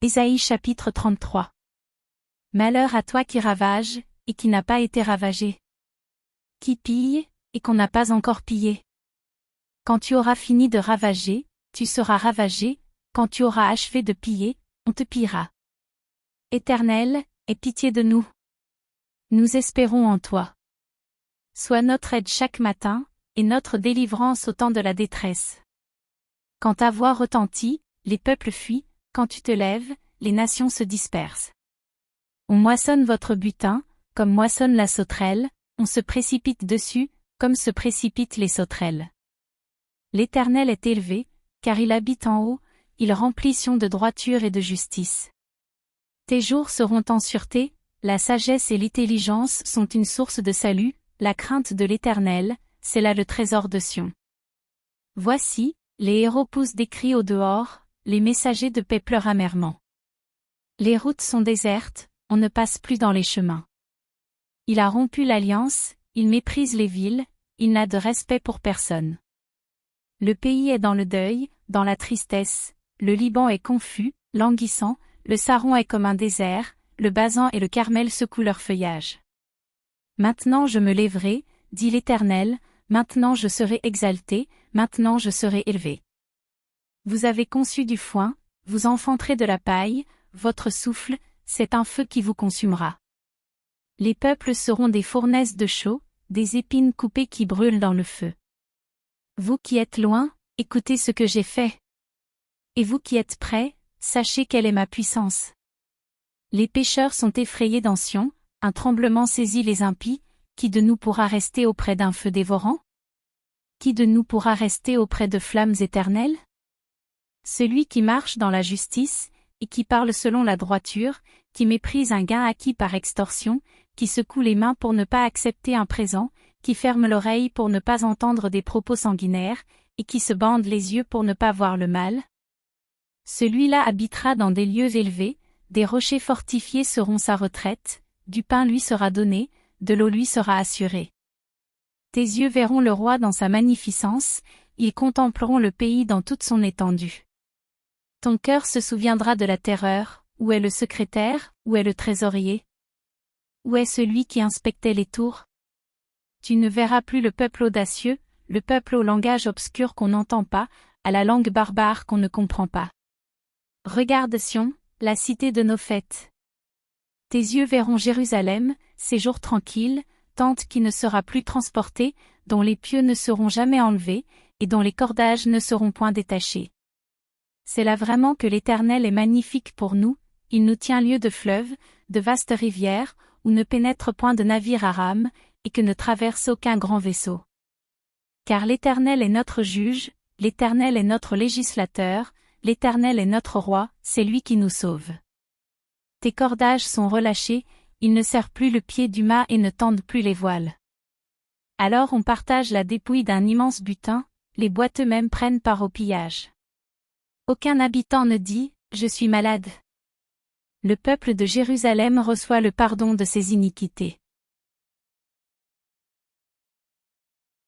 Ésaïe chapitre 33. Malheur à toi qui ravage, et qui n'a pas été ravagé. Qui pille, et qu'on n'a pas encore pillé. Quand tu auras fini de ravager, tu seras ravagé, quand tu auras achevé de piller, on te pillera. Éternel, aie pitié de nous. Nous espérons en toi. Sois notre aide chaque matin, et notre délivrance au temps de la détresse. Quand ta voix retentit, les peuples fuient, quand tu te lèves, les nations se dispersent. On moissonne votre butin, comme moissonne la sauterelle, on se précipite dessus, comme se précipitent les sauterelles. L'Éternel est élevé, car il habite en haut, il remplit Sion de droiture et de justice. Tes jours seront en sûreté, la sagesse et l'intelligence sont une source de salut, la crainte de l'Éternel, c'est là le trésor de Sion. Voici, les héros poussent des cris au dehors, les messagers de paix pleurent amèrement. Les routes sont désertes, on ne passe plus dans les chemins. Il a rompu l'alliance, il méprise les villes, il n'a de respect pour personne. Le pays est dans le deuil, dans la tristesse, le Liban est confus, languissant, le Saron est comme un désert, le Basan et le Carmel secouent leur feuillage. Maintenant je me lèverai, dit l'Éternel, maintenant je serai exalté, maintenant je serai élevé. Vous avez conçu du foin, vous enfanterez de la paille, votre souffle, c'est un feu qui vous consumera. Les peuples seront des fournaises de chaux, des épines coupées qui brûlent dans le feu. Vous qui êtes loin, écoutez ce que j'ai fait. Et vous qui êtes près, sachez quelle est ma puissance. Les pécheurs sont effrayés dans Sion, un tremblement saisit les impies, qui de nous pourra rester auprès d'un feu dévorant? Qui de nous pourra rester auprès de flammes éternelles? Celui qui marche dans la justice, et qui parle selon la droiture, qui méprise un gain acquis par extorsion, qui secoue les mains pour ne pas accepter un présent, qui ferme l'oreille pour ne pas entendre des propos sanguinaires, et qui se bande les yeux pour ne pas voir le mal. Celui-là habitera dans des lieux élevés, des rochers fortifiés seront sa retraite, du pain lui sera donné, de l'eau lui sera assurée. Tes yeux verront le roi dans sa magnificence, ils contempleront le pays dans toute son étendue. Ton cœur se souviendra de la terreur, où est le secrétaire, où est le trésorier? Où est celui qui inspectait les tours? Tu ne verras plus le peuple audacieux, le peuple au langage obscur qu'on n'entend pas, à la langue barbare qu'on ne comprend pas. Regarde Sion, la cité de nos fêtes. Tes yeux verront Jérusalem, séjour tranquille, tente qui ne sera plus transportée, dont les pieux ne seront jamais enlevés, et dont les cordages ne seront point détachés. C'est là vraiment que l'Éternel est magnifique pour nous, il nous tient lieu de fleuves, de vastes rivières, où ne pénètre point de navire à rame, et que ne traverse aucun grand vaisseau. Car l'Éternel est notre juge, l'Éternel est notre législateur, l'Éternel est notre roi, c'est lui qui nous sauve. Tes cordages sont relâchés, ils ne serrent plus le pied du mât et ne tendent plus les voiles. Alors on partage la dépouille d'un immense butin, les boiteux même prennent part au pillage. Aucun habitant ne dit « Je suis malade ». Le peuple de Jérusalem reçoit le pardon de ses iniquités.